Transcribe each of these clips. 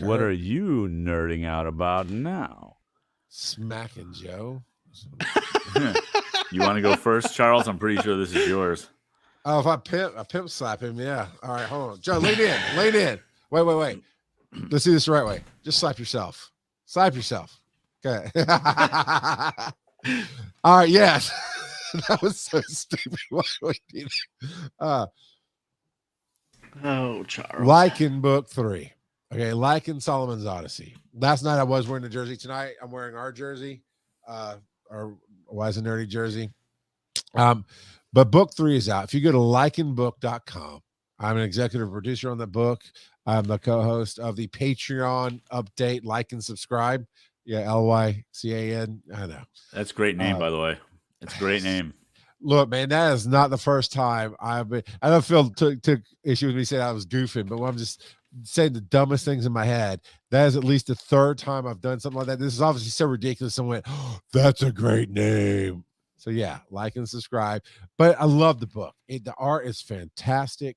What are you nerding out about now? Smacking Joe. You want to go first, Charles? I'm pretty sure this is yours. Oh, if I pimp slap him, yeah. All right, hold on. Joe, lean in. Wait. Let's do this the right way. Just slap yourself. Slap yourself. Okay. All right, yes. That was so stupid. Why would we do that? Oh, Charles. Lycan book 3. Okay, Lycan Solomon's Odyssey. Last night I was wearing the jersey. Tonight I'm wearing our jersey, our Wise and Nerdy jersey. But book 3 is out. If you go to lycanbook.com, I'm an executive producer on the book. I'm the co-host of the Patreon update. Like and subscribe. Yeah, Lycan. I know. That's a great name, by the way. It's a great name. Look, man, that is not the first time I've been. I don't feel took issue with me saying I was goofing, but when I'm just saying the dumbest things in my head, that is at least the third time I've done something like that. This is obviously so ridiculous. Someone went, oh, that's a great name. So yeah, like and subscribe. But I love the book. The art is fantastic.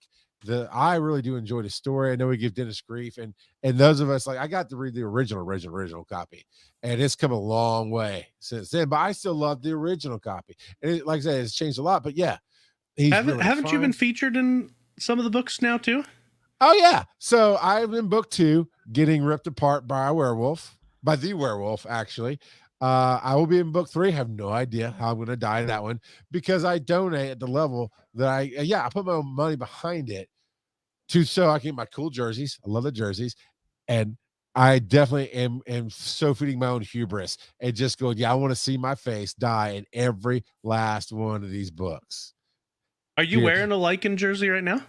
I really do enjoy the story. I know we give Dennis grief, and those of us, like, I got to read the original copy, and it's come a long way since then. But I still love the original copy, and like I said, it's changed a lot. But yeah, haven't you been featured in some of the books now too? Oh yeah, so I'm in book 2, getting ripped apart by the werewolf actually. I will be in book 3. Have no idea how I'm going to die in that one, because I donate at the level that I put my own money behind it so I can get my cool jerseys. I love the jerseys. And I definitely am so feeding my own hubris and just going, yeah, I want to see my face die in every last one of these books. Are you wearing a Lycan jersey right now?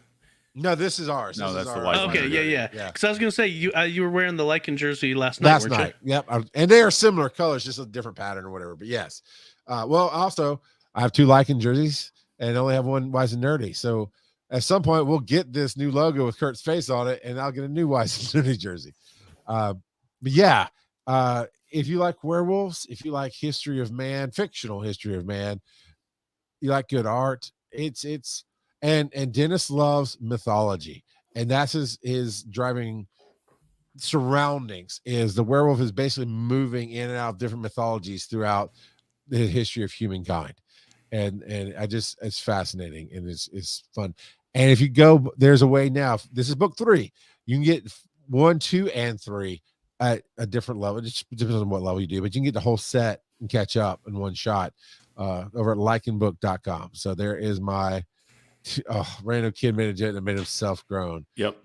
No, this is ours. No, this that's is the ours. Lycan. Okay, yeah. Because I was gonna say you were wearing the Lycan jersey last night. Yep. And they are similar colors, just a different pattern or whatever. But yes. Well, also I have 2 Lycan jerseys and only have one Wise and Nerdy. So at some point we'll get this new logo with Kurt's face on it, and I'll get a new Wise and Nerdy jersey. But yeah, if you like werewolves, if you like history of man, fictional history of man, you like good art, and Dennis loves mythology, and that's his driving surroundings. Is the werewolf is basically moving in and out of different mythologies throughout the history of humankind, and it's fascinating, and it's fun. And if you go, there's a way now. This is book 3. You can get 1, 2, and 3 at a different level. It just depends on what level you do, but you can get the whole set and catch up in one shot over at lycanbook.com. So there is my random kid made a jet that made himself grown. Yep.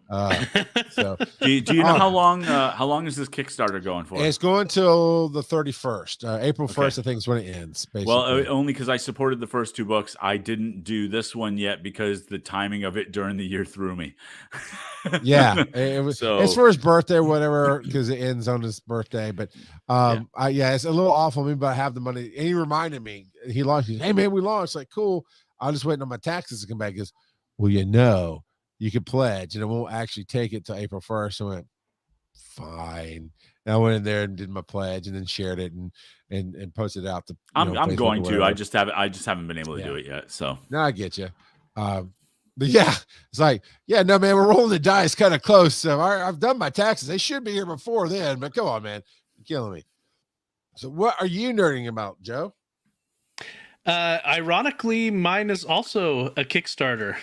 So do you know how long is this Kickstarter going for? It's going till the 31st. April 1st, I think is when it ends. Basically. Well, only because I supported the first 2 books. I didn't do this one yet because the timing of it during the year threw me. Yeah, it's for his birthday or whatever, because it ends on his birthday. But it's a little awful of me, but I have the money. And he reminded me, he launched. Hey man, we launched. Like, cool. I'm just waiting on my taxes to come back. He goes, well, you could pledge, and it won't actually take it till April 1st. I went, fine. And I went in there and did my pledge, and then shared it and posted it out to. I'm going to. I just haven't been able to do it yet. So no, I get you. But yeah, it's like, yeah, no, man, we're rolling the dice kind of close. So I've done my taxes. They should be here before then, but come on, man, you're killing me. So what are you nerding about, Joe? Ironically, mine is also a Kickstarter.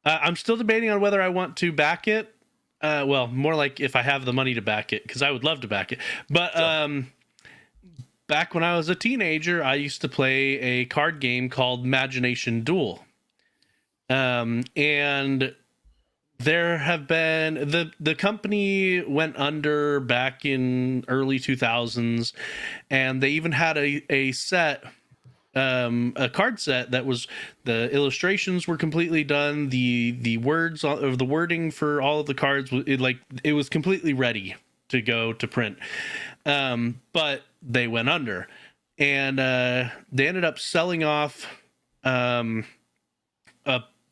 I'm still debating on whether I want to back it. Well, more like if I have the money to back it, because I would love to back it. But back when I was a teenager, I used to play a card game called Magi-Nation Duel. And there have been the company went under back in early 2000s, and they even had a set. A card set that was, the illustrations were completely done. The words of the wording for all of the cards, it was completely ready to go to print. But they went under, and they ended up selling off a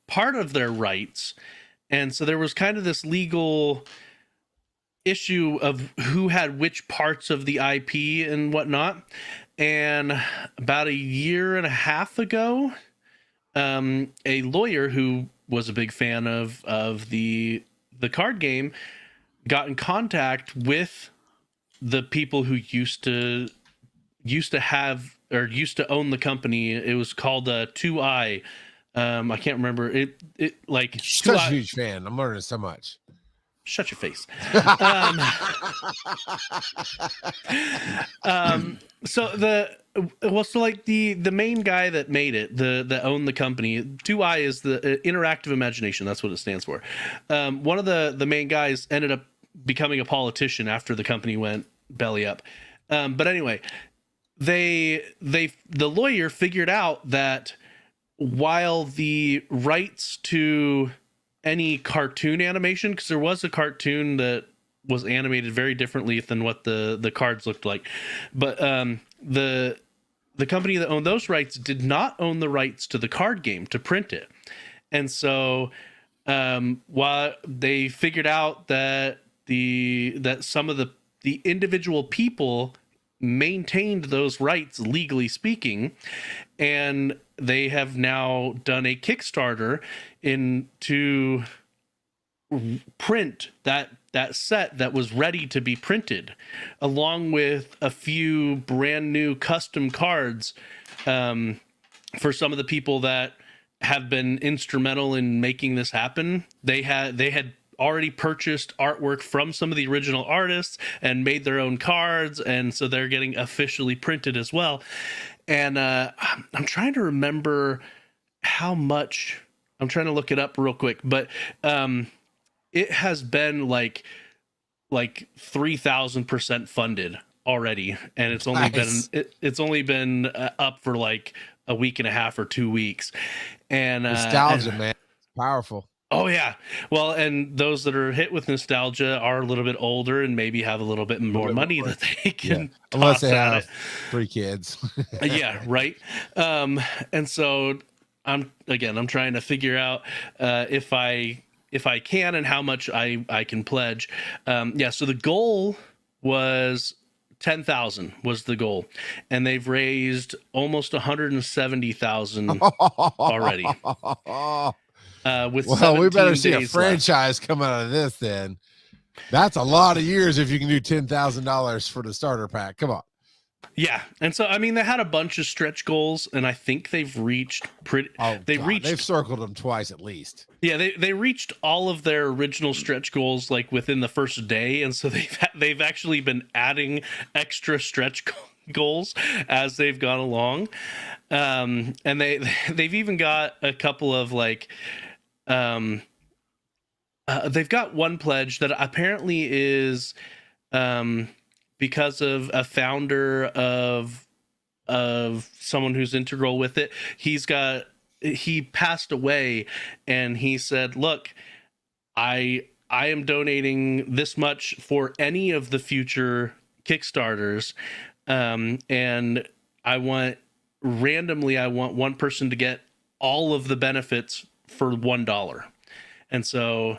part of their rights. And so there was kind of this legal issue of who had which parts of the IP and whatnot. And about a year and a half ago, a lawyer who was a big fan of the card game got in contact with the people who used to have or used to own the company. It was called 2i. I can't remember it. Like Such a 2i. huge fan. I'm learning so much. Shut your face. So like the main guy that made it, that owned the company, 2i is the interactive imagination. That's what it stands for. One of the main guys ended up becoming a politician after the company went belly up. But anyway, the lawyer figured out that while the rights to any cartoon animation, because there was a cartoon that was animated very differently than what the cards looked like, but the company that owned those rights did not own the rights to the card game to print it. And so while they figured out that some of the individual people maintained those rights legally speaking, and they have now done a Kickstarter to print that set that was ready to be printed, along with a few brand new custom cards for some of the people that have been instrumental in making this happen. They had already purchased artwork from some of the original artists and made their own cards, and so they're getting officially printed as well. And I'm trying to remember how much. I'm trying to look it up real quick, but it has been like 3,000% funded already, and it's only Nice. been up for like a week and a half or 2 weeks. And Nostalgia, man, it's powerful. Oh yeah. Well, and those that are hit with nostalgia are a little bit older and maybe have a little bit more money that they can Unless toss they at have it. 3 kids. Yeah, right. And so I'm trying to figure out if I can and how much I can pledge. So the goal was 10,000 was the goal, and they've raised almost 170,000 already. With Well, we better see a days franchise come out of this then. That's a lot of years if you can do $10,000 for the starter pack. Come on. Yeah, and so I mean they had a bunch of stretch goals, and I think they've reached They've circled them twice at least. Yeah, they reached all of their original stretch goals like within the first day, and so they've actually been adding extra stretch goals as they've gone along, and they've even got a couple of like. They've got one pledge that apparently is because of a founder of someone who's integral with it. He passed away, and he said, look, I am donating this much for any of the future Kickstarters, and I want one person to get all of the benefits for $1. And so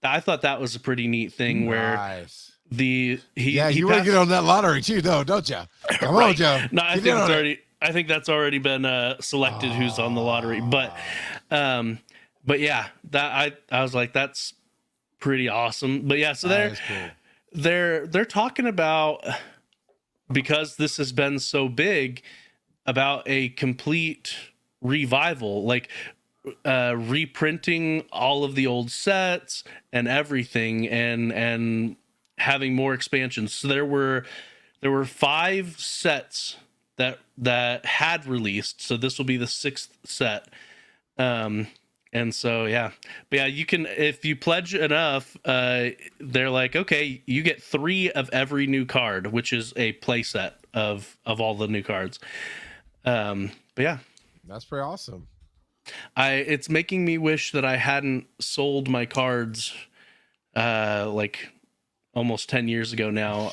I thought that was a pretty neat thing where you want to get on that lottery too, though, don't you? Come on, Joe. No, I think that's already been selected who's on the lottery, but yeah, that I was like, that's pretty awesome. But yeah, so they're talking about, because this has been so big, about a complete revival, like reprinting all of the old sets and everything, and having more expansions. So there were 5 sets that had released, so this will be the 6th set. And so yeah, but yeah, you can, if you pledge enough, they're like, okay, you get 3 of every new card, which is a play set of all the new cards. But yeah, that's pretty awesome. It's making me wish that I hadn't sold my cards like almost 10 years ago now.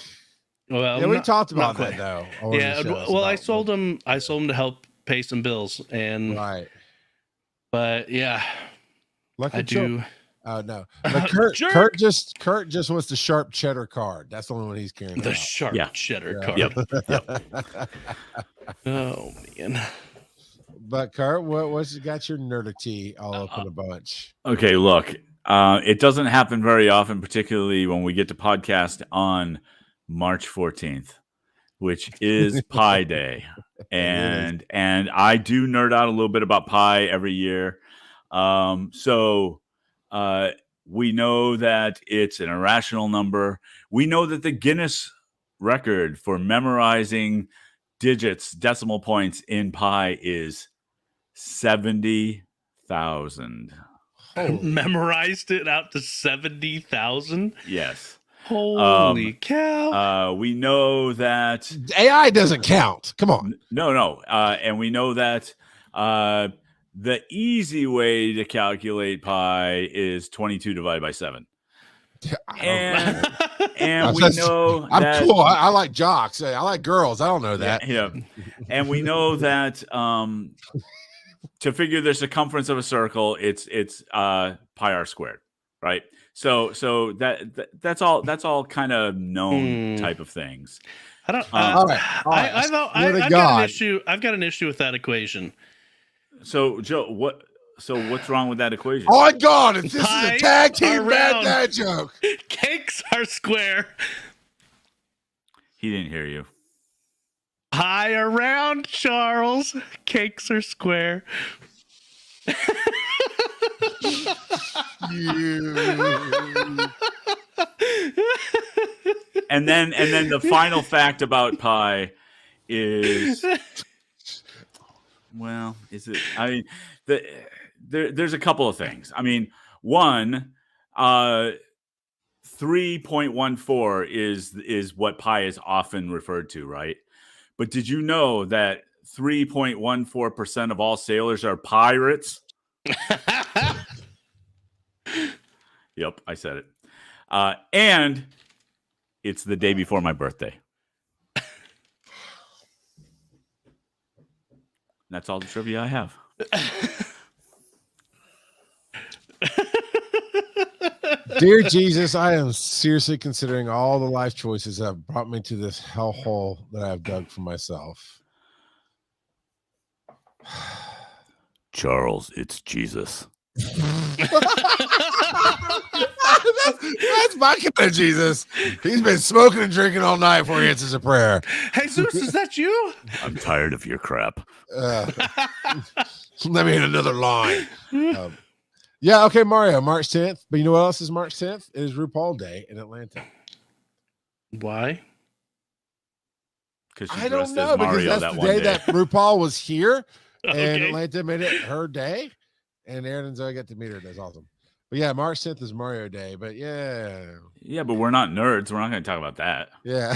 Well, yeah, we talked about that though. Yeah, well, I sold them to help pay some bills, and right. But yeah, Lucky I do. Oh no, but Kurt just wants the sharp cheddar card. That's the only one he's carrying. The sharp cheddar card. Yep. Oh man. But Kurt, what's got your nerdity all up in a bunch? Okay, look, It doesn't happen very often, particularly when we get to podcast on March 14th, which is Pi Day. And I do nerd out a little bit about pi every year. So we know that it's an irrational number. We know that the Guinness record for memorizing digits, decimal points in pi is 70,000. Memorized it out to 70,000. Yes. Holy cow. We know that AI doesn't count. Come on. No. And we know that the easy way to calculate pi is 22 divided by 7. And we know I'm that, cool. I like jocks. I like girls. I don't know that. Yeah. And we know that to figure the circumference of a circle, it's pi r squared, right? So that's all kind of known type of things. I don't. All right. I've got an issue. I've got an issue with that equation. So Joe, what's wrong with that equation? Oh my God! This is a tag team round. bad joke. Cakes are square. He didn't hear you. Pi are round, Charles. Cakes are square. And then the final fact about pi is, well, is it? I mean, there's a couple of things. I mean, one, 3.14 is what pi is often referred to, right? But did you know that 3.14% of all sailors are pirates? Yep, I said it. And it's the day before my birthday. That's all the trivia I have. Dear Jesus, I am seriously considering all the life choices that have brought me to this hellhole that I've dug for myself. Charles, it's Jesus. That's my kind of Jesus. He's been smoking and drinking all night before he answers a prayer. Hey, Zeus, is that you? I'm tired of your crap. Let me hit another line. Yeah, okay, Mario, March 10th. But you know what else is March 10th? It is RuPaul Day in Atlanta. Why? Because I don't know, because that's the day that RuPaul was here, and Atlanta made it her day, and Aaron and Zoe got to meet her. That's awesome. But yeah, March 10th is Mario Day. But yeah, but we're not nerds. We're not going to talk about that. Yeah.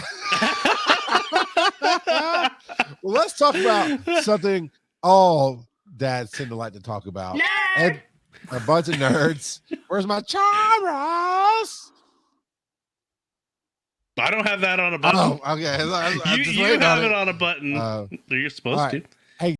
Well, let's talk about something all dads tend to like to talk about. And a bunch of nerds. Where's my Charles? I don't have that on a button. Oh, okay. You have it on a button. You're supposed to.